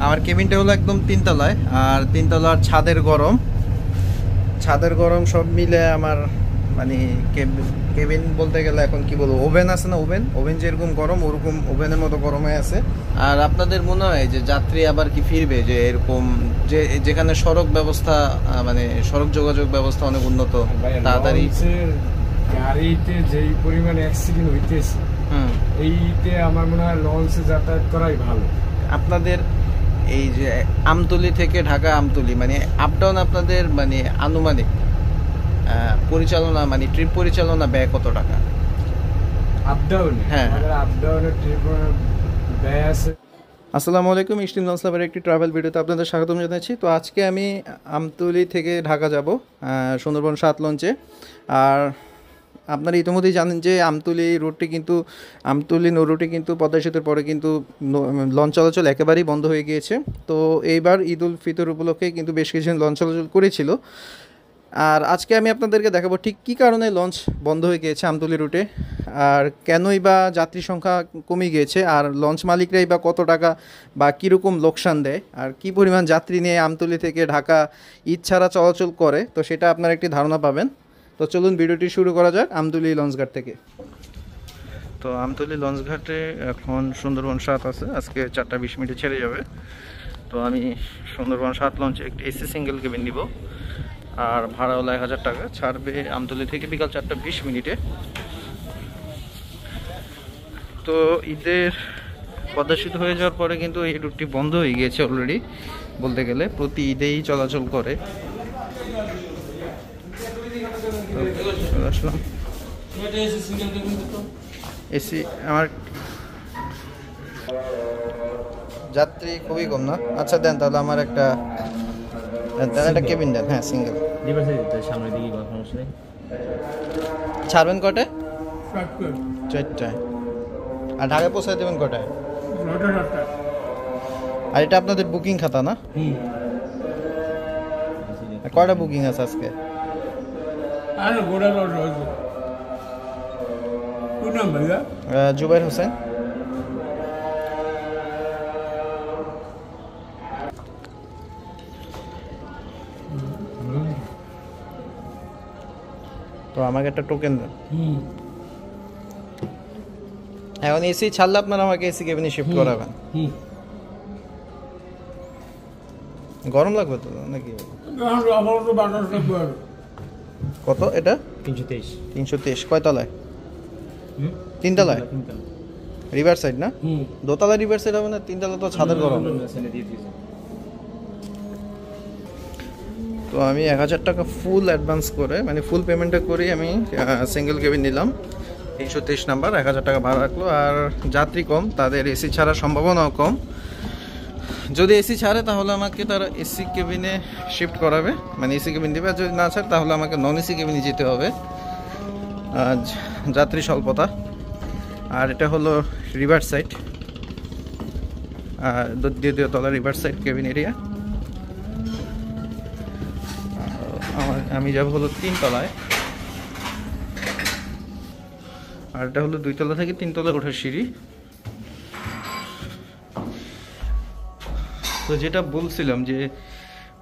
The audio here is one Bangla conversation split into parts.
আমার কেবিনটা হলো একদম তিনতলায়, আর তিনতলার ছাদের গরম সব মিলে আমার মানে কেবিন বলতে গেলে এখন কি বলবো, ওভেন আছে না, ওভেন যেরকম গরম ওরকম ওভেনের মতো গরম হয়ে আছে। আর আপনাদের মনে হয় যে যাত্রী আবার কি ফিরবে, যে এরকম যে যেখানে সড়ক ব্যবস্থা মানে সড়ক যোগাযোগ ব্যবস্থা অনেক উন্নত, তাড়াতাড়ি গাড়িতে যেই পরিমাণ অ্যাক্সিডেন্ট হইতেছে, এইতে আমার মনে হয় লঞ্চে যাতায়াত করাই ভালো। আপনাদের এই যে আমতলী থেকে ঢাকা আমতলী মানে আপ ডাউন, আপনাদের মানে আনুমানিক পরিচালনা মানে ট্রিপ পরিচালনা ব্যয় কত টাকা? Up down? হ্যাঁ, আপ ডাউনের ট্রিপ ব্যয় আছে। আসসালামু আলাইকুম, স্টিম লঞ্চলাভের একটি ট্রাভেল ভিডিওতে আপনাদের স্বাগতম জানাচ্ছি। তো আজকে আমি আমতলী থেকে ঢাকা যাব সুন্দরবন 7 লঞ্চে। আর আপনারা ইতিমধ্যেই জানেন যে আমতলী নৌ রুটে কিন্তু পদ্মা সেতুর পরে কিন্তু লঞ্চ চলাচল একেবারেই বন্ধ হয়ে গিয়েছে। তো এইবার ঈদ উল ফিতর উপলক্ষে কিন্তু বেশ কিছু লঞ্চ চলাচল করেছিল। আর আজকে আমি আপনাদেরকে দেখাবো ঠিক কী কারণে লঞ্চ বন্ধ হয়ে গিয়েছে আমতলী রুটে, আর কেনই বা যাত্রী সংখ্যা কমে গিয়েছে, আর লঞ্চ মালিকরাই বা কত টাকা বা কীরকম লোকসান দেয়, আর কী পরিমাণ যাত্রী নিয়ে আমতলী থেকে ঢাকা ঈদ ছাড়া চলাচল করে, তো সেটা আপনারা একটি ধারণা পাবেন। তো চলুন ভিডিওটি শুরু করা যাক আমতলী লঞ্চঘাট থেকে। তো আমতলী লঞ্চঘাটে এখন সুন্দরবন 7 আছে, আজকে 4:20 ছেড়ে যাবে। তো আমি সুন্দরবন 7 লঞ্চে একটি এসি সিঙ্গেল কেবিন নিব, আর ভাড়া হলো 1000 টাকা। ছাড়বে আমতলী থেকে বিকাল 4:20। তো ঈদের পদ্মা সেতু হয়ে যাওয়ার পরে কিন্তু এই রুটটি বন্ধ হয়ে গিয়েছে অলরেডি, বলতে গেলে প্রতি ঈদেই চলাচল করে। আসলাম এসি, আমার যাত্রী খুবই কম না। আচ্ছা দেন তাহলে আমার একটা কেবিন দেন। হ্যাঁ সিঙ্গেল। ছাড়বেন কটায়? 4টায়। আর ঢাকায় পৌঁছায় দেবেন কটায়? আর এটা আপনাদের বুকিং খাতা না? কয়টা বুকিং আছে আজকে? জুবাইর হোসেন। তো আমাকে একটা টোকেন দেন। এখন এসি ছাড়লে আপনারা আমাকে এসি কেবিনে শিফট করাবেন। গরম লাগবে তো নাকি? কত এটা? 323। কয় তলায়? 3 তলায়। রিভার সাইড না? দোতলা রিভার সাইড হবে না? 3 তলা তো ছাদের গরম। তো আমি 1000 টাকা ফুল অ্যাডভান্স করে মানে ফুল পেমেন্টটা করি আমি সিঙ্গেল কেবিন নিলাম। 323 নাম্বার, 1000 টাকা ভাড়া রাখলো। আর যাত্রী কম, তাদের এসি ছাড়ার সম্ভাবনাও কম। যদি এসি ছাড়ে তাহলে আমাকে তারা এসি কেবিনে শিফট করাবে, মানে এসি কেবিন দেবে। আর যদি না ছাড়ে তাহলে আমাকে নন এসি কেবিনে যেতে হবে, যাত্রী স্বল্পতা। আর এটা হলো রিভার সাইড, দ্বিতীয় তলা রিভার সাইড কেবিন এরিয়া। আমি যাব হলো 3 তলায়, আর এটা হলো 2 তলা থেকে 3 তলায় ওঠার সিঁড়ি। তো যেটা বলছিলাম যে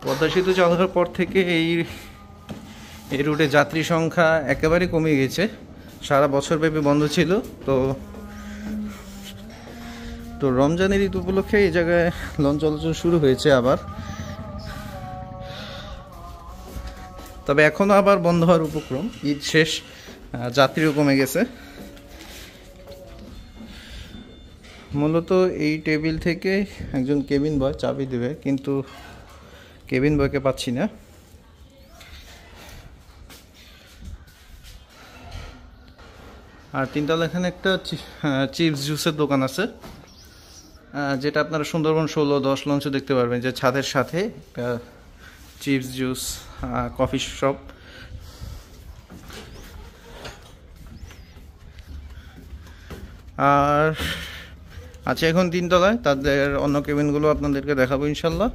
পদ্মা সেতু চালু হওয়ার পর থেকে এই রুটে যাত্রী সংখ্যা একেবারে কমে গেছে। সারা বছরব্যাপী বন্ধ ছিল। তো রমজানের ঈদ উপলক্ষে এই জায়গায় লঞ্চ চলাচল শুরু হয়েছে আবার, তবে এখনও আবার বন্ধ হওয়ার উপক্রম। ঈদ শেষ, যাত্রীও কমে গেছে। মূলত এই টেবিল থেকে একজন কেবিন বয় চাবি দেবে, কিন্তু কেবিন বয়কে পাচ্ছি না। আর 3 তলা এখানে একটা চিপস জুসের দোকান আছে, যেটা আপনারা সুন্দরবন 16-10 লঞ্চে দেখতে পারবেন, যে ছাদের সাথে একটা চিপস জুস কফি শপ। আর আছে এখন 3 তলায়, তাদের অন্য কেবিনগুলো আপনাদেরকে দেখাবো ইনশাল্লাহ।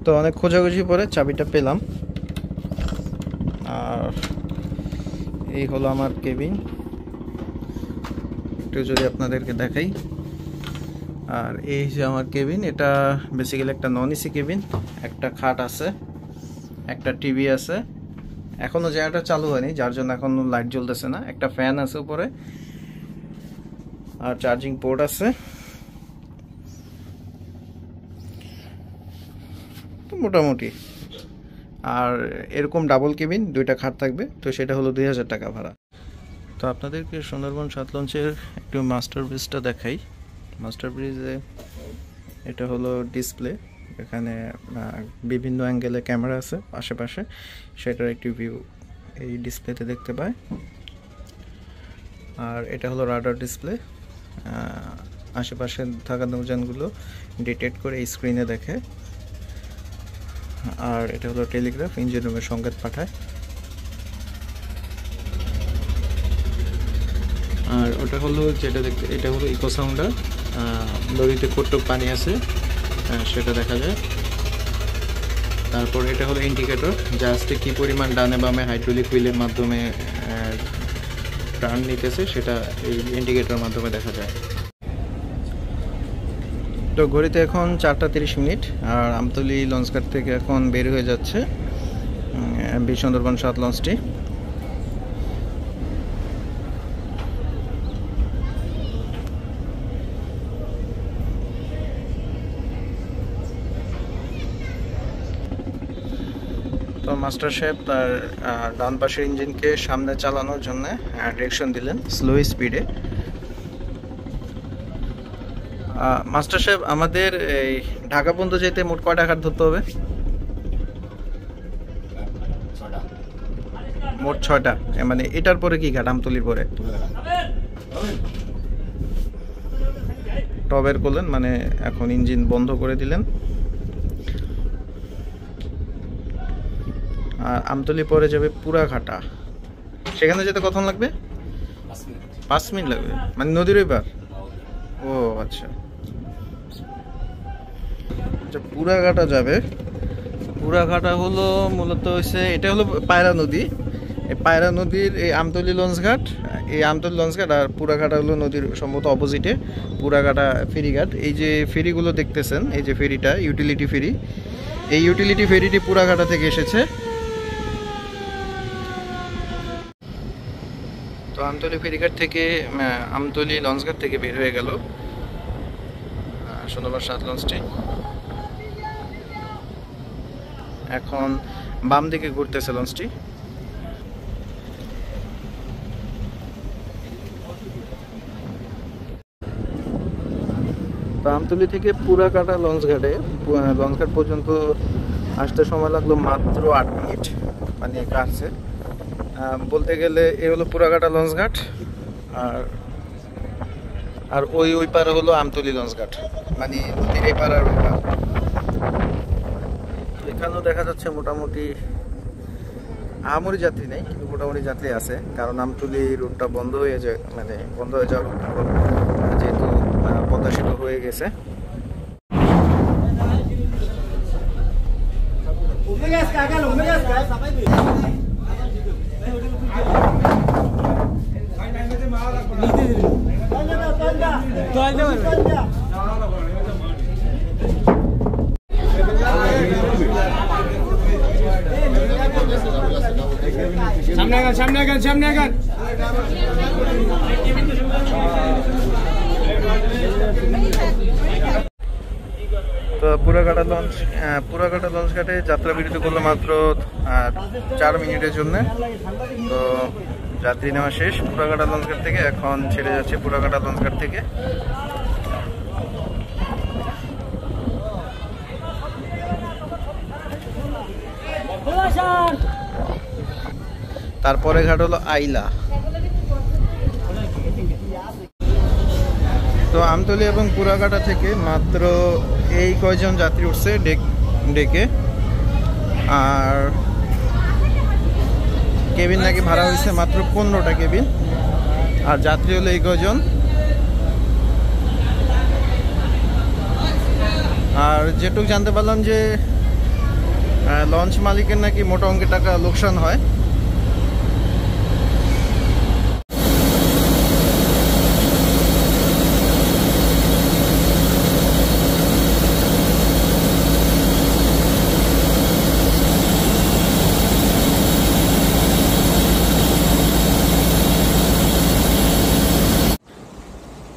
তো অনেক খোঁজাখুঁজি পরে চাবিটা পেলাম, আর এই হলো আমার কেবিন। একটু যদি আপনাদেরকে দেখাই। আর এই যে আমার কেবিন, এটা বেসিক্যালি একটা নন এসি কেবিন। একটা খাট আছে, একটা টিভি আছে, এখনো জায়গাটা চালু হয়নি যার জন্য এখনো লাইট জ্বলতেছে না। একটা ফ্যান আছে উপরে, আর চার্জিং পোর্ট আছে। তো মোটামুটি, আর এরকম ডাবল কেবিন 2টা খাট থাকবে, তো সেটা হলো 2000 টাকা ভাড়া। তো আপনাদেরকে সুন্দরবন 7 লঞ্চের একটু মাস্টার ব্রিজটা দেখাই। মাস্টার ব্রিজে এটা হলো ডিসপ্লে, এখানে বিভিন্ন অ্যাঙ্গেলে ক্যামেরা আছে আশেপাশে, সেটার একটি ভিউ এই ডিসপ্লেতে দেখতে পায়। আর এটা হলো রাডার ডিসপ্লে, আশেপাশে থাকা নৌযানগুলো ডিটেক্ট করে এই স্ক্রিনে দেখে। আর এটা হলো টেলিগ্রাফ, ইঞ্জিন রুমের সংকেত পাঠায়। আর ওটা হলো যেটা দেখতে, এটা হলো ইকো সাউন্ডার, নদীতে কতটুক পানি আছে সেটা দেখা যায়। তারপর এটা হলো ইন্ডিকেটর, জাহাজটি কী পরিমাণ ডানে বামে হাইড্রোলিক হুইলের মাধ্যমে টার্ন নিতেছে সেটা এই ইন্ডিকেটরের মাধ্যমে দেখা যায়। তো ঘড়িতে এখন 4টা 30 মিনিট, আর আমতলী লঞ্চঘাট থেকে এখন বের হয়ে যাচ্ছে এমভি সুন্দরবন 7 লঞ্চটি। তো মাস্টার সাহেব তার ডান পাশের ইঞ্জিনকে সামনে চালানোর জন্য ডিরেকশন দিলেন স্লো স্পিডে। মাস্টার সাহেব, আমাদের এই ঢাকা পর্যন্ত যেতে মোট কয়টা ঘাট ধরতে হবে? মোট 6টা। মানে এটার পরে কি ঘাট? আমতলির পরে টবের করলেন, মানে এখন ইঞ্জিন বন্ধ করে দিলেন। আর আমতলি পরে যাবে পুরাঘাটা, সেখানে যেতে কতক্ষণ লাগবে? 5 মিনিট লাগবে, মানে নদীর ওই পার। ও আচ্ছা, পুরাঘাটা যাবে। পুরাঘাটা হলো মূলত হচ্ছে, এটা হলো পায়রা নদী। এই পায়রা নদীর এই আমতলী লঞ্চঘাট, এই আমতলী লঞ্চঘাট আর পুরাঘাটা হলো নদীর সম্ভবত অপোজিটে পুরাঘাটা ফেরিঘাট। এই যে ফেরিগুলো দেখতেছেন, এই যে ফেরিটা ইউটিলিটি ফেরি, এই ইউটিলিটি ফেরিটি পুরাঘাটা থেকে এসেছে। তো আমতলী ফেরিঘাট থেকে আমতলী লঞ্চঘাট থেকে বের হয়ে গেল সুন্দরবন 7 লঞ্চটি। এখন বাম দিকে ঘুরতেছে লঞ্চটি। তো আমতলী থেকে পুরাঘাটা লঞ্চঘাট পর্যন্ত আসতে সময় লাগলো মাত্র 8 মিনিট, মানে কাছে বলতে গেলে এ হলো পুরাঘাটা লঞ্চঘাট, আর ওই পারে হলো আমতলী লঞ্চঘাট, মানে নদীর এই পার আর ওই পার। এখানেও দেখা যাচ্ছে মোটামুটি আহামরি যাত্রী নেই, কিন্তু মোটামুটি যাত্রী আছে, কারণ আমতলী রুটটা বন্ধ হয়ে যায়, মানে বন্ধ হয়ে যাওয়ার যেহেতু পদ্মা সেতু হয়ে গেছে। সামনে আগান। তো পুরাঘাটা লঞ্চঘাটে যাত্রা বিরতি করলো মাত্র 4 মিনিটের জন্য। তো যাত্রী নেওয়া শেষ পুরাঘাটা লঞ্চঘাট থেকে, এখন ছেড়ে যাচ্ছে পুরাঘাটা লঞ্চঘাট থেকে। তারপরে ঘাট হলো আইলা। তো আমতলী এবং পুরাঘাটা থেকে মাত্র এই কয়জন যাত্রী উঠছে ডেকে, আর কেবিন নাকি ভাড়া হয়েছে মাত্র 15টা কেবিন, আর যাত্রী হলো এই কয়জন। আর যেটুকু জানতে পারলাম যে লঞ্চ মালিকের নাকি মোটা অঙ্কের টাকা লোকসান হয়।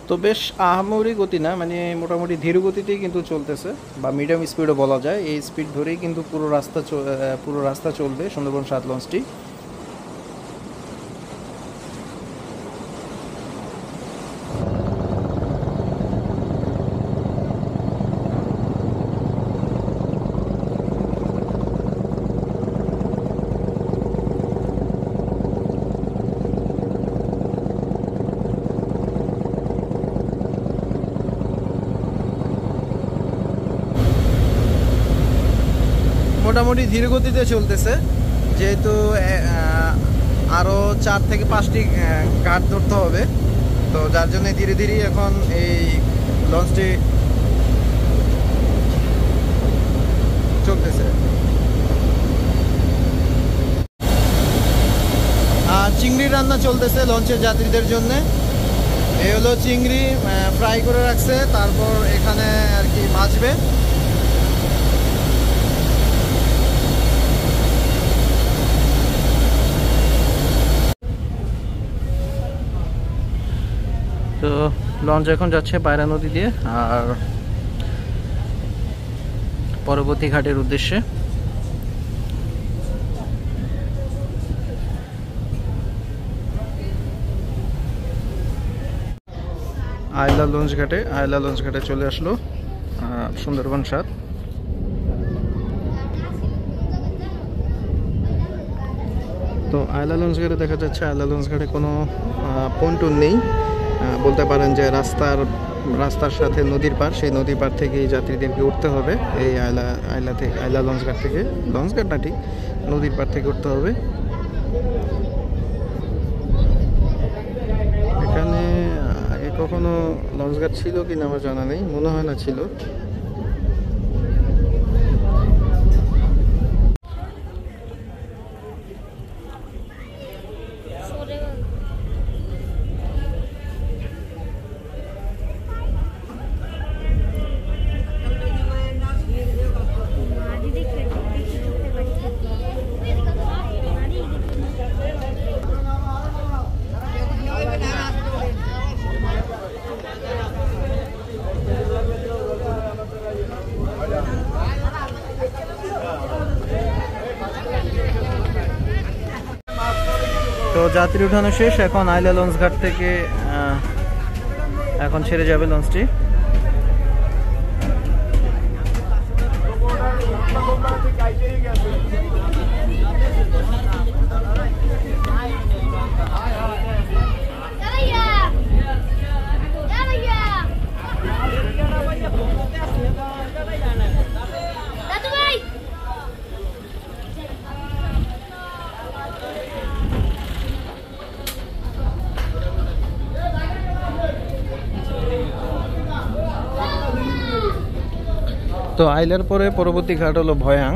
তো বেশ আহামরি গতি না, মানে মোটামুটি ধীর গতিতেই কিন্তু চলতেছে, বা মিডিয়াম স্পিডও বলা যায়। এই স্পিড ধরেই কিন্তু পুরো রাস্তা চলবে সুন্দরবন 7 লঞ্চটি। মোটামুটি ধীর গতিতে চলতেছে, যেহেতু আরও 4 থেকে 5টি ঘাট ধরতে হবে, তো যার জন্য ধীরে ধীরে এখন এই লঞ্চটি চলতেছে। আর চিংড়ি রান্না চলতেছে লঞ্চের যাত্রীদের জন্য। এই হলো চিংড়ি ফ্রাই করে রাখছে, তারপর এখানে আর কি ভাজবে। তো লঞ্চ এখন যাচ্ছে পায়রা নদী দিয়ে আর পরবর্তী ঘাটের উদ্দেশ্যে। আয়লা লঞ্চ ঘাটে চলে আসলো সুন্দরবন 7। তো আয়লা লঞ্চ ঘাটে দেখা যাচ্ছে আয়লা লঞ্চ ঘাটে কোনো পন্টুন নেই, বলতে পারেন যে রাস্তার সাথে নদীর পার, সেই নদীর পার থেকে যাত্রীদেরকে উঠতে হবে এই আয়লা লঞ্চ ঘাট থেকে। লঞ্চ ঘাট না ঠিক, নদীর পার থেকে উঠতে হবে। এখানে কখনো লঞ্চ ঘাট ছিল কিনা আমার জানা নেই, মনে হয় না ছিল। তো যাত্রী উঠানো শেষ, এখন আয়লা লঞ্চ ঘাট থেকে এখন ছেড়ে যাবে লঞ্চটি। তো আইলার পরে পরবর্তী ঘাট হলো ভয়াং।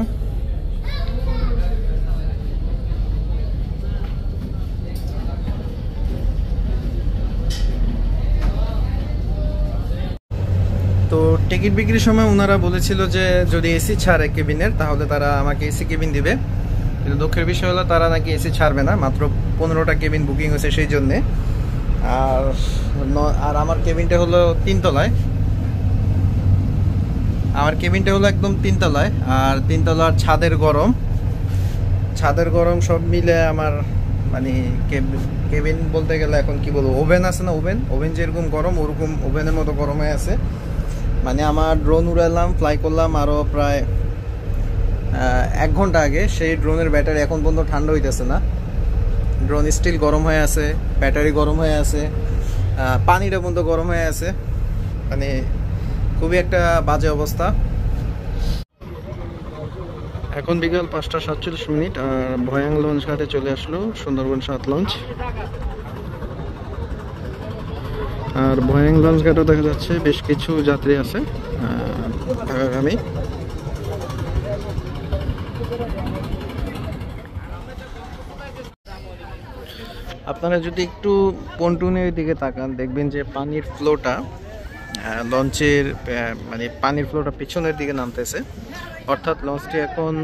তো টিকিট বিক্রির সময় ওনারা বলেছিল যে যদি এসি ছাড়ে কেবিনের তাহলে তারা আমাকে এসি কেবিন দিবে, কিন্তু দুঃখের বিষয় হলো তারা নাকি এসি ছাড়বে না, মাত্র 15টা কেবিন বুকিং হয়েছে সেই জন্যে। আর আমার কেবিনটা হলো 3 তলায়, আমার কেবিনটা হলো একদম 3 তলায়, আর 3 তলার ছাদের গরম সব মিলে আমার মানে কেবিন বলতে গেলে এখন কি বলবো, ওভেন আছে না, ওভেন যেরকম গরম ওরকম ওভেনের মতো গরম হয়ে আছে। মানে আমার ড্রোন উড়ালাম, ফ্লাই করলাম আরও প্রায় 1 ঘন্টা আগে, সেই ড্রোনের ব্যাটারি এখন পর্যন্ত ঠান্ডা হইতেছে না। ড্রোন স্টিল গরম হয়ে আছে, ব্যাটারি গরম হয়ে আছে, পানিটা পর্যন্ত গরম হয়ে আছে, মানে খুবই একটা বাজে অবস্থা। এখন বিকাল 5টা 47 মিনিট আর ভয়াং লঞ্চ ঘাটে চলে আসলো সুন্দরবন 7 লঞ্চ। আর ভয়াং লঞ্চ ঘাটে দেখা যাচ্ছে বেশ কিছু যাত্রী আছে ঢাকাগামী। আপনারা যদি একটু পন্টুনের দিকে তাকান দেখবেন যে পানির ফ্লোটা লঞ্চের মানে পানির ফ্লোটা পিছনের দিকে নামতেছে, অর্থাৎ লঞ্চটি এখন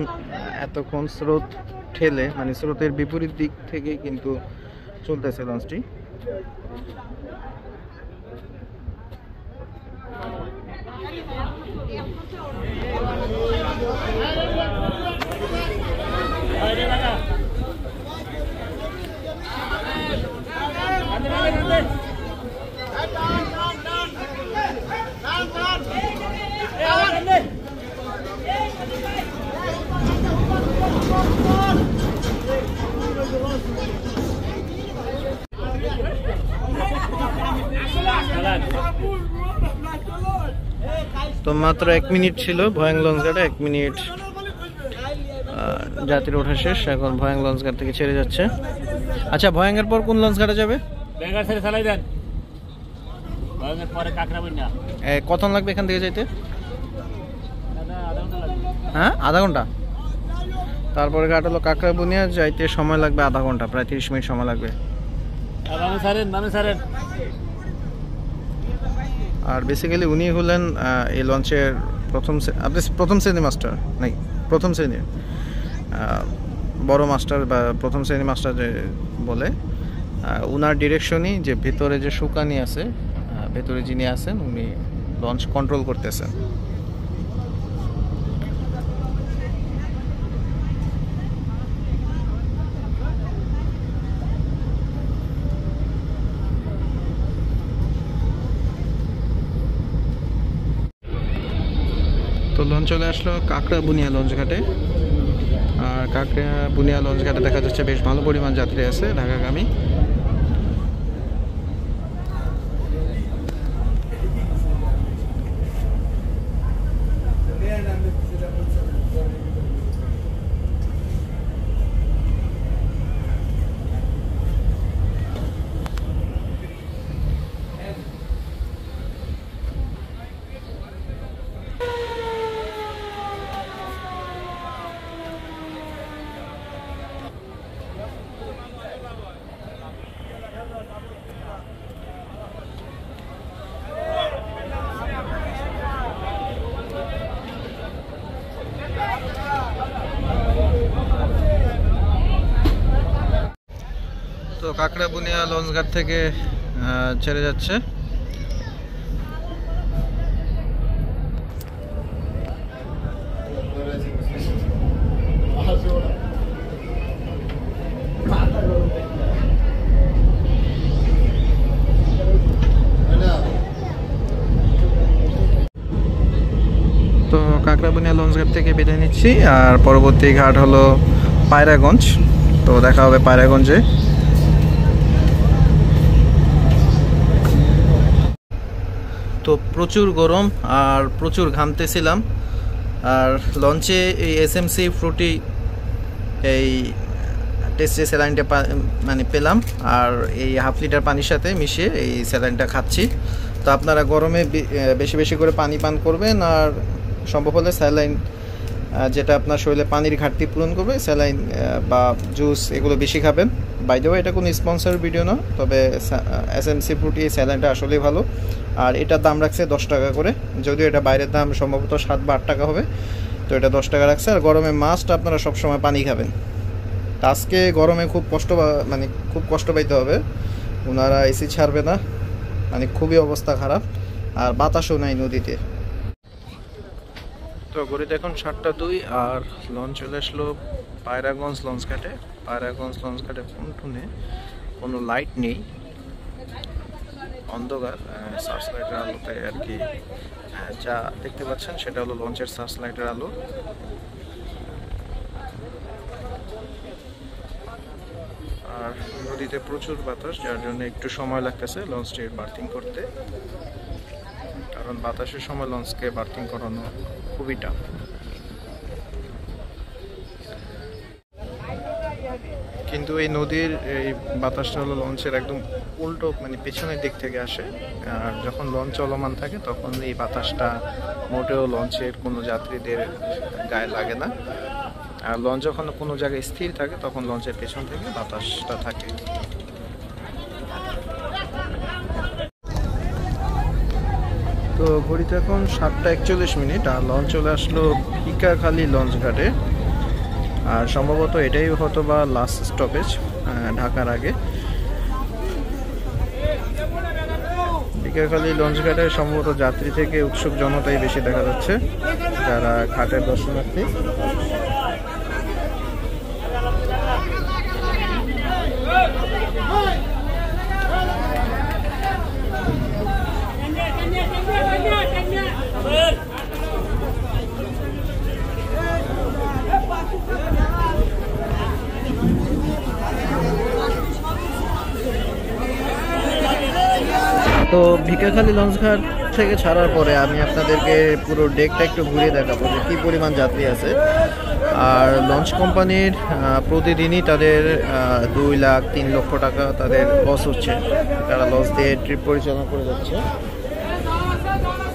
এতক্ষণ স্রোত ঠেলে মানে স্রোতের বিপরীত দিক থেকে কিন্তু চলতেছে লঞ্চটি। তো মাত্র 1 মিনিট ছিল ভয়াং লঞ্চ ঘাটে, 1 মিনিট যাত্রী ওঠা শেষ। এখন ভয়াং লঞ্চ ঘাট থেকে ছেড়ে যাচ্ছে। আচ্ছা, ভয়াঙ্গের পর কোন লঞ্চ ঘাটে যাবে? কতক্ষণ লাগবে এখান থেকে যাইতে? হ্যাঁ, আধা ঘন্টা। তারপরে ঘাট হলো কাকড়াবুনিয়া, যাইতে সময় লাগবে আধা ঘন্টা, প্রায় 30 মিনিট সময় লাগবে। আর বেসিক্যালি উনি হলেন এই লঞ্চের আপনি প্রথম শ্রেণী মাস্টার নাকি? প্রথম শ্রেণীর বড় মাস্টার বা প্রথম শ্রেণী মাস্টার যে বলে, উনার ডিরেকশনই যে ভেতরে যে শুকানি আছে, ভেতরে যিনি আছেন উনি লঞ্চ কন্ট্রোল করতেছেন। তো লঞ্চ চলে আসলো কাকড়াবুনিয়া লঞ্চ ঘাটে। আর কাকড়াবুনিয়া লঞ্চ ঘাটে দেখা যাচ্ছে বেশ ভালো পরিমাণ যাত্রী আছে ঢাকাগামী। তো কাকড়াবুনিয়া লঞ্চ ঘাট থেকে ছেড়ে যাচ্ছে। তো কাকড়াবুনিয়া লঞ্চ ঘাট থেকে বিদায় নিচ্ছি। আর পরবর্তী ঘাট হলো পায়রাগঞ্জ। তো দেখা হবে পায়রাগঞ্জে। তো প্রচুর গরম আর প্রচুর ঘামতেছিলাম। আর লঞ্চে এই এসএমসি ফ্রুটি এই টেস্টে স্যালাইনটা মানে পেলাম, আর এই হাফ লিটার পানির সাথে মিশিয়ে এই স্যালাইনটা খাচ্ছি। তো আপনারা গরমে বেশি বেশি করে পানি পান করবেন, আর সম্ভব হলে স্যালাইন যেটা আপনার শরীরে পানির ঘাটতি পূরণ করবে, স্যালাইন বা জুস এগুলো বেশি খাবেন। বাই দ্য ওয়ে, এটা কোনো স্পন্সর ভিডিও না, তবে এসএমসি ফ্রুটি এই স্যালাইনটা আসলেই ভালো। আর এটার দাম রাখছে 10 টাকা করে, যদিও এটা বাইরের দাম সম্ভবত 7 বা 8 টাকা হবে। তো এটা 10 টাকা রাখছে। আর গরমে মাস্ট আপনারা সবসময় পানি খাবেন। আজকে গরমে খুব কষ্ট পাইতে হবে, ওনারা এসি ছাড়বে না, মানে খুবই অবস্থা খারাপ। আর বাতাসও নাই নদীতে। তো ঘড়িতে এখন 7:02 আর লঞ্চ চলে আসলো পায়রাগঞ্জ লঞ্চ ঘাটে। পায়রাগঞ্জ লঞ্চ ঘাটে কোনটুনে কোনো লাইট নেই, অন্ধকার। সার্চ লাইটের আলোতে আর কি যা দেখতে পাচ্ছেন সেটা হলো লঞ্চের সার্চ লাইটের আলো। আর নদীতে প্রচুর বাতাস, যার জন্য একটু সময় লাগতেছে লঞ্চটির বার্থিং করতে, কারণ বাতাসের সময় লঞ্চকে বার্থিং করানো খুবই টাফ। কিন্তু এই নদীর এই বাতাসটা হলো লঞ্চের একদম উল্টো, মানে পেছনের দিক থেকে আসে। আর যখন লঞ্চ চলমান থাকে তখন এই বাতাসটা মোটেও লঞ্চের কোনো যাত্রীদের গায়ে লাগে না। আর লঞ্চ যখন কোনো জায়গায় স্থির থাকে তখন লঞ্চের পেছন থেকে বাতাসটা থাকে। তো ঘড়িতে এখন 7:41 আর লঞ্চ চলে আসলো পিকাখালী লঞ্চ ঘাটে। আর সম্ভবত এটাই হয়তো বা লাস্ট স্টপেজ ঢাকার আগে। ভিকারখালী লঞ্চঘাটে সম্ভবত যাত্রী থেকে উৎসুক জনতাই বেশি দেখা যাচ্ছে, যারা ঘাটের দর্শনার্থী। তো ভিকারখালী লঞ্চঘাট থেকে ছাড়ার পরে আমি আপনাদেরকে পুরো ডেকটা একটু ঘুরিয়ে দেখাবো যে কী পরিমাণ যাত্রী আছে। আর লঞ্চ কোম্পানির প্রতিদিনই তাদের 2 লাখ 3 লক্ষ টাকা তাদের লস হচ্ছে, তারা লস দিয়ে ট্রিপ পরিচালনা করে যাচ্ছে।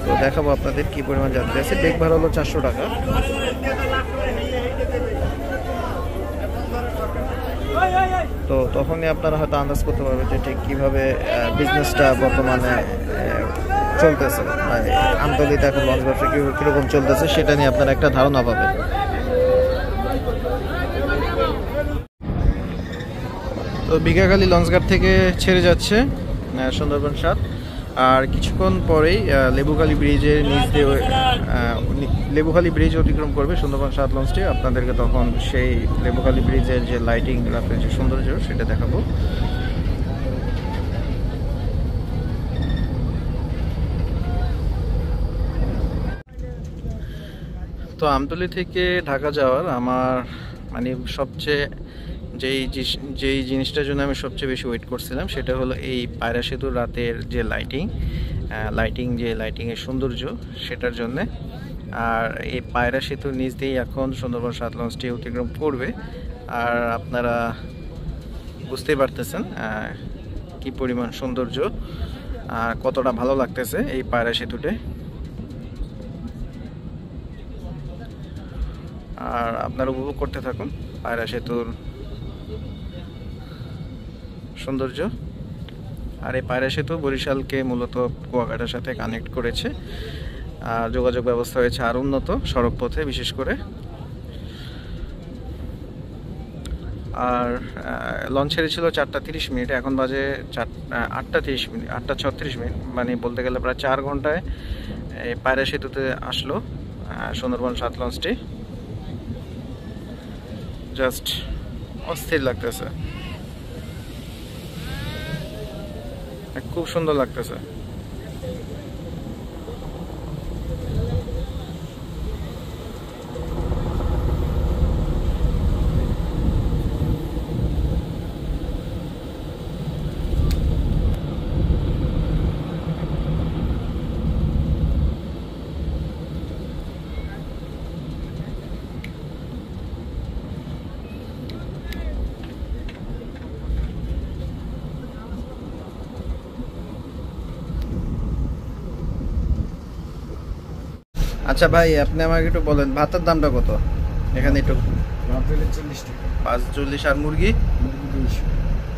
তো দেখাবো আপনাদের কী পরিমাণ যাত্রী আছে। ডেক ভাড়া হলো 400 টাকা। তো তখনই আপনারা হয়তো আন্দাজ করতে পারবেন যে ঠিক কীভাবে বিজনেসটা বর্তমানে চলতেছে, মানে আমতলীতে এখন লঞ্চ ব্যবসা কীরকম চলতেছে সেটা নিয়ে আপনারা একটা ধারণা পাবেন। তো ভিকারখালী লঞ্চঘাট থেকে ছেড়ে যাচ্ছে সুন্দরবন 7, আর কিছুক্ষণ পরেই লেবুখালী ব্রিজের নিচ দিয়ে লেবুখালী ব্রিজ অতিক্রম করবে সুন্দরবন 7 লঞ্চটি। আপনাদেরকে তখন সেই লেবুখালী ব্রিজের যে লাইটিং রাতের যে সৌন্দর্য সেটা দেখাবো। তো আমতলী থেকে ঢাকা যাওয়ার আমার মানে সবচেয়ে যেই জিনিসটার জন্য আমি সবচেয়ে বেশি ওয়েট করছিলাম সেটা হলো এই পায়রা সেতুর রাতের যে লাইটিংয়ের সৌন্দর্য সেটার জন্যে। আর এই পায়রা সেতুর নিচ দিয়েই এখন সুন্দরবন 7 লঞ্চটি অতিক্রম করবে। আর আপনারা বুঝতেই পারতেছেন কি পরিমাণ সৌন্দর্য আর কতটা ভালো লাগতেছে এই পায়রা সেতুতে। আর আপনারা উপভোগ করতে থাকুন পায়রা সেতুর সৌন্দর্য। আর এই পায়রা সেতু বরিশালকে মূলত কুয়াকাটার সাথে কানেক্ট করেছে। আর যোগাযোগ ব্যবস্থা হয়েছে আরও উন্নত সড়ক পথে বিশেষ করে। আর লঞ্চ ছেড়েছিল 4টা 30 মিনিট, এখন বাজে 8টা 30 মিনিট, 8টা 36 মিনিট, মানে বলতে গেলে প্রায় 4 ঘন্টায় এই পায়রা সেতুতে আসলো সুন্দরবন 7 লঞ্চটি। জাস্ট অস্থির লাগতেছে, খুব সুন্দর লাগতেছে। আচ্ছা ভাই, আপনি আমাকে একটু বলেন ভাতের দামটা কত এখানে? একটু 40 টাকা। 540। আর মুরগি?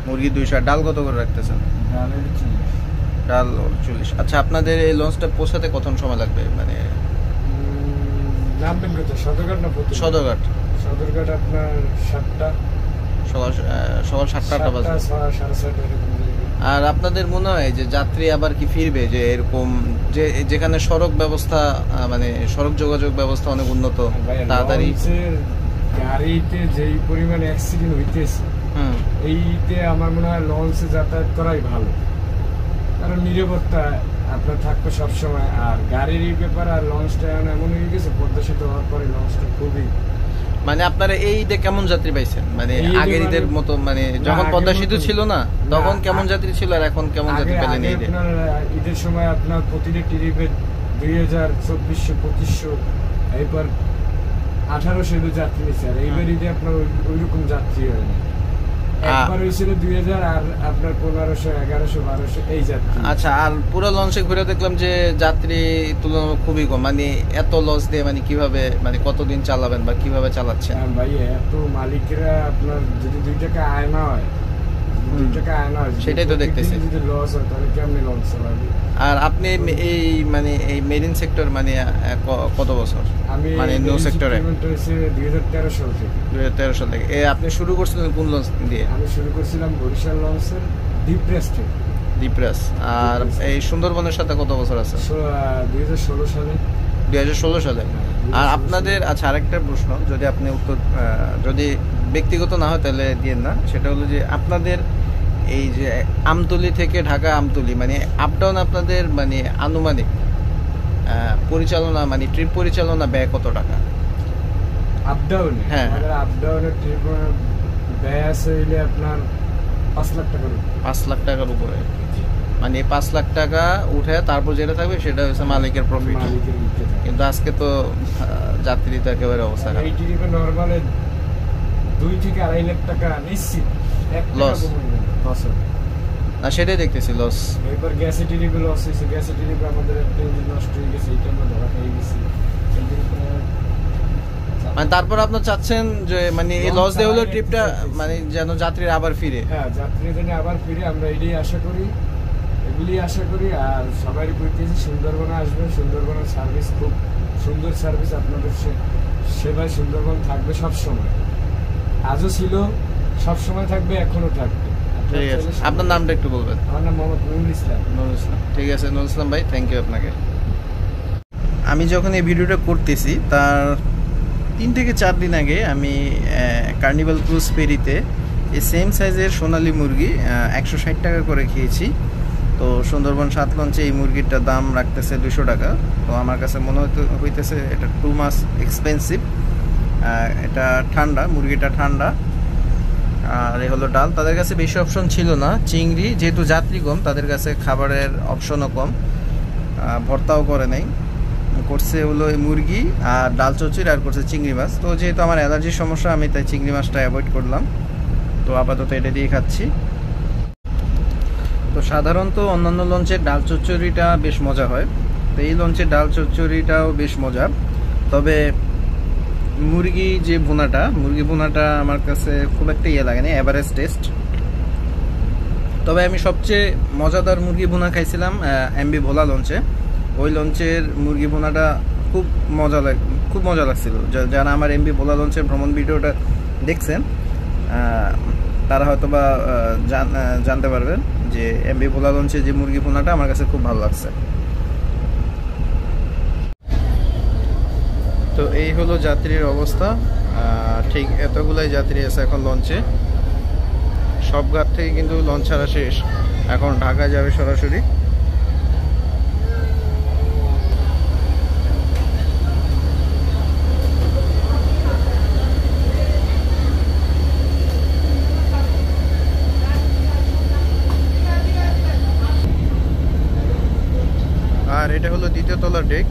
মুরগি 200। আর ডাল কত করে রাখতেছেন? ডাল 40। আচ্ছা, আপনাদের এই লঞ্চটা পৌঁছাতে কত সময় লাগবে? মানে নামবেন কত? সদরঘাট না প্রতি? সদরঘাট। সদরঘাট আপনার 7টা, সকাল 7টা বাজে। 6:30 আর আপনাদের মনে হয় যে যাত্রী আবার কি ফিরবে, যে এরকম যেখানে সড়ক ব্যবস্থা মানে সড়ক যোগাযোগ ব্যবস্থা অনেক উন্নত, তাড়াতাড়ি গাড়িতে যেই পরিমাণে অ্যাক্সিডেন্ট হইতেছে এইতে আমার মনে হয় লঞ্চে যাতায়াত করাই ভালো, কারণ নিরাপত্তা আপনার থাকবে সবসময়। আর গাড়ির এই ব্যাপার, আর লঞ্চটা এমন হয়ে গেছে পদ্মা সেতু হওয়ার পরে লঞ্চটা খুবই, মানে আপনারা এই ঈদে কেমন যাত্রী পাইছেন? মানে আগের ঈদের মতো, মানে যখন পদ্মা সেতু ছিল না তখন কেমন যাত্রী ছিল আর এখন কেমন যাত্রী পেলেন? ঈদের সময় আপনার প্রতিটা ট্রিপে 2000-2400-2500 এরপর 1800 যাত্রী নিচ্ছে। আর এইবার ঈদে আপনার ওইরকম যাত্রী হয় না, একবার হয়েছিল 2000 আর আপনার 1500, 1100, 1200 এই যাত্রী। আচ্ছা, আর পুরো লঞ্চে ঘুরে দেখলাম যে যাত্রী তুলনামূলক খুবই কম। মানে এত লঞ্চ দিয়ে মানে কিভাবে, মানে কতদিন চালাবেন বা কিভাবে চালাচ্ছেন? ভাই এত মালিকেরা আপনার যদি 2 টাকা আয় না হয়, 2 টাকা আয় না হয়, সেটাই তো দেখতেছি। যদি লস হয় তাহলে কেমনে লঞ্চ চালাবে? আর আপনি এই মানে এই মেরিন সেক্টর মানে কত বছর? আমি মানে নো সেক্টরে 2013 সাল থেকে। 2013 সাল থেকে। আপনি শুরু করছিলেন কোন লঞ্চ দিয়ে? আমি শুরু করছিলাম বরিশাল লঞ্চের ডিপ রেস্টে। দ্বীপরাজ। আর এই সুন্দরবনের সাথে কত বছর আছে? 2016 সালে। 2016 সালে। আর আপনাদের, আচ্ছা আরেকটা প্রশ্ন, যদি আপনি উত্তর যদি ব্যক্তিগত না হয় তাহলে দিয়েন না, সেটা হলো যে আপনাদের এই যে আমতলী থেকে ঢাকা আমতলী মানে আপ ডাউন আপনাদের মানে আনুমানিক পরিচালনা মানে ট্রিপ পরিচালনা ব্যয় কত টাকা? Up down? হ্যাঁ, আমাদের আপ ডাউনের ট্রিপ ব্যয় আছে হইলে আপনার 5 লাখ টাকার উপরে। 5 লাখ টাকার উপরে, মানে 5 লাখ টাকা উঠে তারপর যেটা থাকবে সেটা হচ্ছে মালিকের প্রফিট। কিন্তু আজকে তো যাত্রী তো একেবারে অবস্থা এই ট্রিপে নরমালে 2 থেকে 2.5 লাখ টাকা নিশ্চিত লস না, সেটাই দেখতেছি লস। এবার গ্যাসে ট্রিপে লস হয়েছে, গ্যাসে ট্রিপে আমাদের একটা ইঞ্জিন নষ্ট হয়ে গেছে, এইটা আমরা ধরা খেয়ে গেছি। মানে তারপর আপনার চাচ্ছেন যে মানে এই লস দিয়ে হলো ট্রিপটা মানে যেন যাত্রীরা আবার ফিরে। হ্যাঁ, যাত্রীরা যেন আবার ফিরে, আমরা এটাই আশা করি, এগুলি আশা করি। আর সবাই বলতেছি সুন্দরবনে আসবেন, সুন্দরবনের সার্ভিস খুব সুন্দর সার্ভিস, আপনাদের সেবায় সুন্দরবন থাকবে সবসময়, আজও ছিল, সবসময় থাকবে, এখনো থাকবে। ঠিক আছে, আপনার নামটা একটু বলবেন? আমার নাম মোহাম্মদ নুরুল ইসলাম। নুরুল ইসলাম, ঠিক আছে নুরুল ইসলাম ভাই, থ্যাংক ইউ আপনাকে। আমি যখন এই ভিডিওটা করতেছি তার 3 থেকে 4 দিন আগে আমি কার্নিভাল ক্রুজ ফেরিতে এই সেম সাইজের সোনালী মুরগি 160 টাকা করে খেয়েছি। তো সুন্দরবন 7 লঞ্চে এই মুরগিটার দাম রাখতেছে 200 টাকা। তো আমার কাছে মনে হইতেছে এটা টু মাচ এক্সপেন্সিভ। এটা ঠান্ডা, মুরগিটা ঠান্ডা। আর এই হলো ডাল, তাদের কাছে বেশি অপশন ছিল না। চিংড়ি, যেহেতু যাত্রী কম তাদের কাছে খাবারের অপশনও কম, ভর্তাও করে নাই, করছে হলো মুরগি আর ডাল চচ্চড়ি আর করছে চিংড়ি মাছ। তো যেহেতু আমার অ্যালার্জির সমস্যা আমি তাই চিংড়ি মাছটা অ্যাভয়েড করলাম, তো আপাতত এটা দিয়ে খাচ্ছি। তো সাধারণত অন্যান্য লঞ্চের ডাল চচ্চড়িটা বেশ মজা হয়, তো এই লঞ্চের ডাল চচ্চড়িটাও বেশ মজা। তবে মুরগি ভুনাটা আমার কাছে খুব একটা লাগে না, অ্যাভারেজ টেস্ট। তবে আমি সবচেয়ে মজাদার মুরগি ভুনা খাইছিলাম এমবি ভোলা লঞ্চে। ওই লঞ্চের মুরগি ভুনাটা খুব মজা লাগছিল। যারা আমার এমবি ভোলা লঞ্চের ভ্রমণ ভিডিওটা দেখছেন তারা হয়তো বা জানতে পারবেন যে এমবি ভোলা লঞ্চের যে মুরগি ভুনাটা আমার কাছে খুব ভালো লাগছে। তো এই হলো যাত্রীর অবস্থা, ঠিক এতগুলাই যাত্রী আছে এখন লঞ্চে। সব ঘাট থেকে কিন্তু লঞ্চ ছাড়া শেষ, এখন ঢাকা যাবে সরাসরি। আর এটা হলো 2য় তলার ডেক।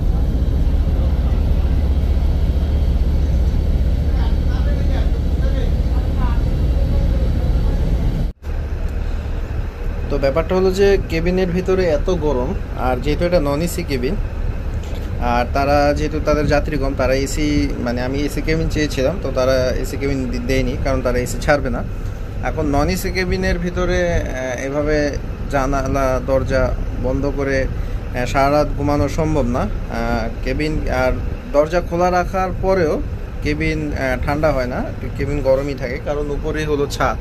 তো ব্যাপারটা হলো যে কেবিনের ভিতরে এত গরম, আর যেহেতু এটা নন এসি কেবিন, আর তারা যেহেতু তাদের যাত্রী কম, তারা এসি মানে আমি এসি কেবিন চেয়েছিলাম, তো তারা এসি কেবিন দেয়নি, কারণ তারা এসি ছাড়বে না। এখন নন এসি কেবিনের ভিতরে এভাবে জানালা দরজা বন্ধ করে সারা রাত ঘুমানো সম্ভব না। কেবিন আর দরজা খোলা রাখার পরেও কেবিন ঠান্ডা হয় না, কেবিন গরমই থাকে, কারণ উপরেই হলো ছাদ।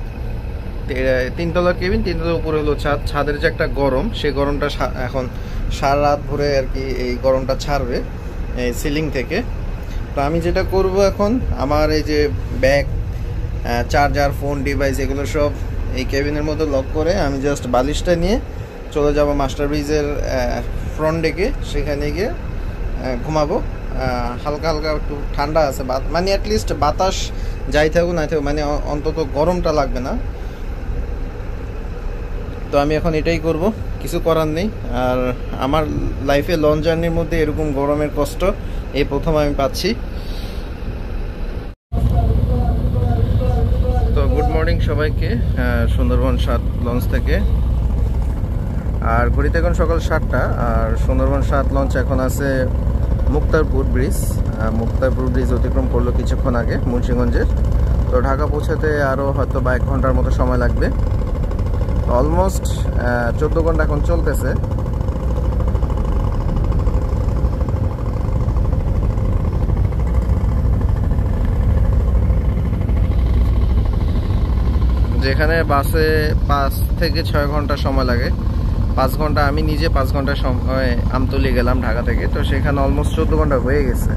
3 তলার কেবিন, 3 তলার উপরে হলো ছাদ। ছাদের যে একটা গরম, সেই গরমটা এখন সারা রাত ভরে আর কি এই গরমটা ছাড়বে এই সিলিং থেকে। তো আমি যেটা করব এখন, আমার এই যে ব্যাগ, চার্জার, ফোন ডিভাইস এগুলো সব এই কেবিনের মধ্যে লক করে আমি জাস্ট বালিশটা নিয়ে চলে যাব মাস্টার ব্রিজের ফ্রন্ট ডেকে, সেখানে গিয়ে ঘুমাবো। হালকা হালকা একটু ঠান্ডা আছে, মানে অ্যাটলিস্ট বাতাস যাই থাকুক না থাকুক, মানে অন্তত গরমটা লাগবে না। তো আমি এখন এটাই করব, কিছু করার নেই। আর আমার লাইফে লঞ্চ জার্নির মধ্যে এরকম গরমের কষ্ট এই প্রথম আমি পাচ্ছি। তো গুড মর্নিং সবাইকে সুন্দরবন 7 লঞ্চ থেকে। আর ঘড়িতে এখন সকাল 7টা, আর সুন্দরবন 7 লঞ্চ এখন আছে মুক্তারপুর ব্রিজ। মুক্তারপুর ব্রিজ অতিক্রম করলো কিছুক্ষণ আগে মুন্সিগঞ্জের। তো ঢাকা পৌঁছাতে আরও হয়তো বা 1 ঘন্টার মতো সময় লাগবে। অলমোস্ট 14 ঘন্টা এখন চলতেছে। যেখানে বাসে 5 থেকে 6 ঘন্টা সময় লাগে, 5 ঘন্টা, আমি নিজে 5 ঘন্টা সময় আমতলী গেলাম ঢাকা থেকে, তো সেখানে অলমোস্ট 14 ঘন্টা হয়ে গেছে।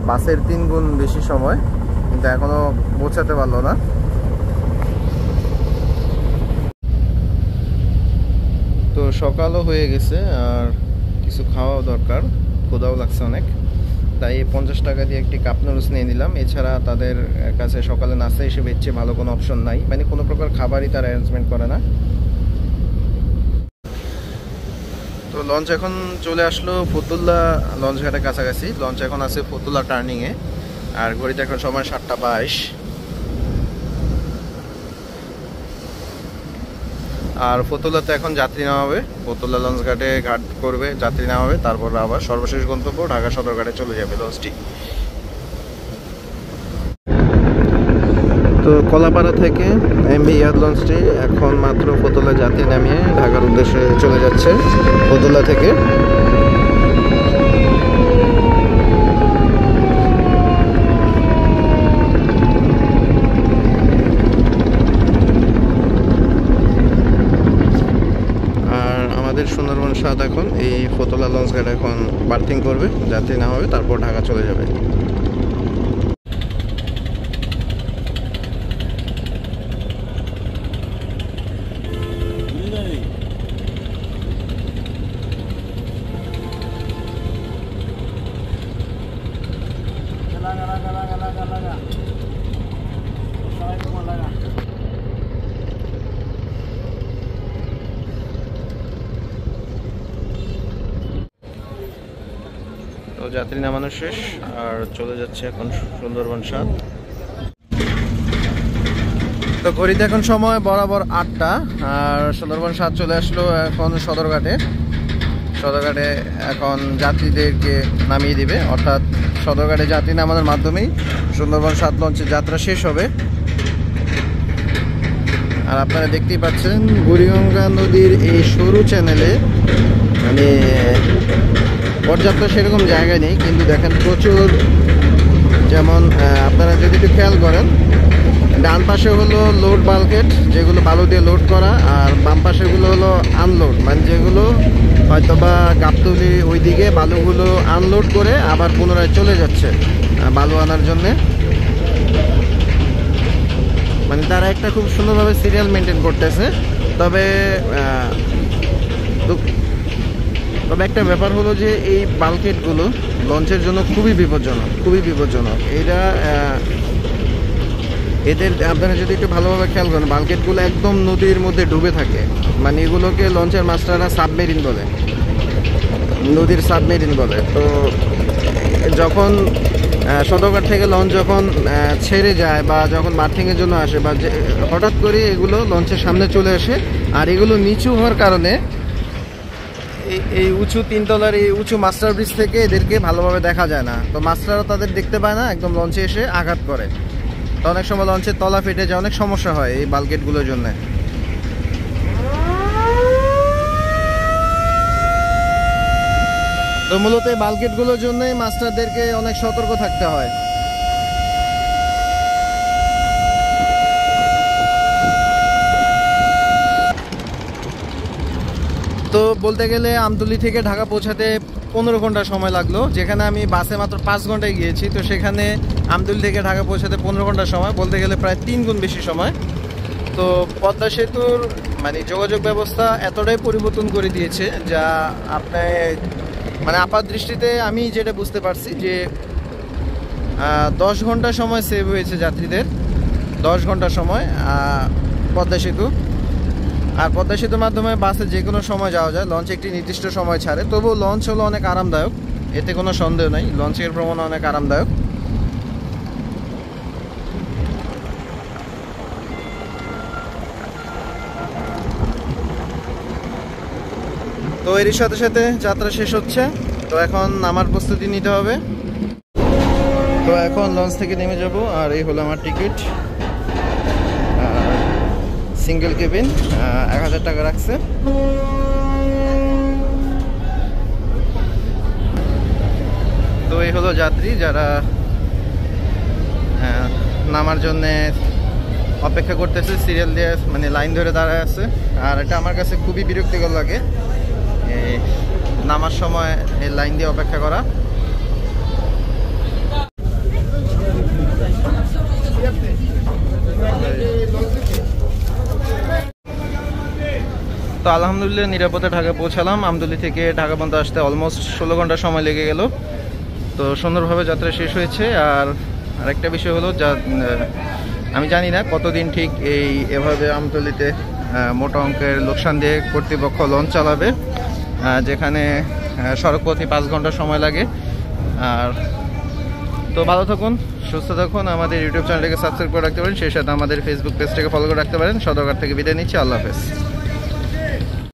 বাসের 3 গুণ বেশি সময়, কিন্তু এখনো পৌঁছাতে পারলো না। তো সকালও হয়ে গেছে আর কিছু খাওয়াও দরকার, ক্ষুধাও লাগছে অনেক, তাই 50 টাকা দিয়ে একটি কাপ নুডলস নিয়ে নিলাম। এছাড়া তাদের কাছে সকালে নাস্তা হিসেবে ইচ্ছে ভালো কোনো অপশন নাই, মানে কোনো প্রকার খাবারই তারা অ্যারেঞ্জমেন্ট করে না। তো লঞ্চ এখন চলে আসলো ফতুল্লা লঞ্চ ঘাটের কাছাকাছি। লঞ্চ এখন আছে ফতুল্লা টার্নিংয়ে, আর ঘড়িতে এখন সময় 7:22। আর ফতুল্লাতে এখন যাত্রী নামাবে, ফতুল্লা লঞ্চ ঘাটে ঘাট করবে, যাত্রী নামাবে, তারপর আবার সর্বশেষ গন্তব্য ঢাকা সদর ঘাটে চলে যাবে লঞ্চটি। তো কলাপাড়া থেকে এমভি ইয়াদ লঞ্চটি এখন মাত্র ফতুল্লা যাত্রী নামিয়ে ঢাকার উদ্দেশ্যে চলে যাচ্ছে ফতুল্লা থেকে। সুন্দরবন সাত এখন এই ফতুল্লা লঞ্চ ঘাট এখন বার্থিং করবে, যাত্রী নামাবে, তারপর ঢাকা চলে যাবে। তো যাত্রী নামানো শেষ আর চলে যাচ্ছে এখন সুন্দরবন সাত। তো ঘড়িতে এখন সময় বরাবর 8টা, আর সুন্দরবন সাত চলে আসলো এখন সদরঘাটে। সদরঘাটে এখন যাত্রীদেরকে নামিয়ে দিবে, অর্থাৎ সদরঘাটে যাত্রী নামানোর মাধ্যমেই সুন্দরবন সাত লঞ্চের যাত্রা শেষ হবে। আর আপনারা দেখতেই পাচ্ছেন বুড়িগঙ্গা নদীর এই সরু চ্যানেলে মানে পর্যাপ্ত সেরকম জায়গা নেই, কিন্তু দেখেন প্রচুর, যেমন আপনারা যদি একটু খেয়াল করেন, ডান পাশে হলো লোড বাল্কেট যেগুলো বালু দিয়ে লোড করা, আর বাম পাশেগুলো হলো আনলোড, মানে যেগুলো হয়তোবা গাবতলী ওইদিকে বালুগুলো আনলোড করে আবার পুনরায় চলে যাচ্ছে বালু আনার জন্যে। মানে তারা একটা খুব সুন্দরভাবে সিরিয়াল মেনটেন করতেছে। তবে একটা ব্যাপার হলো যে এই বাল্কেটগুলো লঞ্চের জন্য খুবই বিপজ্জনক। এদের আপনারা যদি একটু ভালোভাবে খেয়াল করেন, বাল্কেটগুলো একদম নদীর মধ্যে ডুবে থাকে, মানে এগুলোকে লঞ্চের মাস্টাররা সাবমেরিন বলে, নদীর সাবমেরিন বলে। তো যখন সদরঘাট থেকে লঞ্চ যখন ছেড়ে যায় বা যখন বার্থিংয়ের জন্য আসে, বা হঠাৎ করে এগুলো লঞ্চের সামনে চলে আসে, আর এগুলো নিচু হওয়ার কারণে এই উঁচু 3 তলার এই উঁচু মাস্টার ব্রিজ থেকে এদেরকে ভালোভাবে দেখা যায় না। তো মাস্টাররা তাদের দেখতে পায় না, একদম লঞ্চে এসে আঘাত করে। তো অনেক সময় লঞ্চের তলা ফেটে যায়, অনেক সমস্যা হয় এই বাল্কেটগুলোর জন্য। তো মূলত এই বাল্কেটগুলোর জন্যই মাস্টারদেরকে অনেক সতর্ক থাকতে হয়। তো বলতে গেলে আমতলী থেকে ঢাকা পৌঁছাতে 15 ঘন্টা সময় লাগলো, যেখানে আমি বাসে মাত্র 5 ঘন্টায় গিয়েছি। তো সেখানে আমতলী থেকে ঢাকা পৌঁছাতে 15 ঘন্টা সময়, বলতে গেলে প্রায় 3 গুণ বেশি সময়। তো পদ্মা সেতুর মানে যোগাযোগ ব্যবস্থা এতটাই পরিবর্তন করে দিয়েছে, যা আপনার মানে আপাত দৃষ্টিতে আমি যেটা বুঝতে পারছি যে 10 ঘন্টা সময় সেভ হয়েছে যাত্রীদের, 10 ঘন্টা সময় পদ্মা সেতু। আর পদ্মা সেতুর মাধ্যমে বাসে যে কোনো সময় যাওয়া যায়, লঞ্চ একটি নির্দিষ্ট সময় ছাড়ে। তবুও লঞ্চ হলো অনেক আরামদায়ক, এতে কোনো সন্দেহ নেই, লঞ্চের ভ্রমণ অনেক আরামদায়ক। তো এরই সাথে সাথে যাত্রা শেষ হচ্ছে। তো এখন নামার প্রস্তুতি নিতে হবে। তো এখন লঞ্চ থেকে নেমে যাব, আর এই হলো আমার টিকিট, সিঙ্গেল কেবিন, 1000 টাকা রাখছে। তো এই হলো যাত্রী যারা নামার জন্যে অপেক্ষা করতেছে, সিরিয়াল দিয়ে মানে লাইন ধরে দাঁড়ায় আছে। আর এটা আমার কাছে খুবই বিরক্তিকর লাগে, এই নামার সময় এই লাইন দিয়ে অপেক্ষা করা। তো আলহামদুলিল্লাহ নিরাপদে ঢাকা পৌঁছালাম। আমদুলি থেকে ঢাকা পর্যন্ত আসতে অলমোস্ট 16 ঘন্টা সময় লেগে গেল। তো সুন্দরভাবে যাত্রা শেষ হয়েছে। আর আরেকটা বিষয় হলো, আমি জানি না কতদিন ঠিক এভাবে আমতলিতে মোটা অঙ্কের লোকসান দিয়ে কর্তৃপক্ষ লঞ্চ চালাবে, যেখানে সড়কপথে 5 ঘন্টা সময় লাগে। আর তো ভালো থাকুন, সুস্থ থাকুন, আমাদের ইউটিউব চ্যানেলটাকে সাবস্ক্রাইব করে রাখতে পারেন, সেই সাথে আমাদের ফেসবুক পেজটাকে ফলো করে রাখতে পারেন। সদরঘাট থেকে বিদায় নিচ্ছি, আল্লাহ হাফেজ।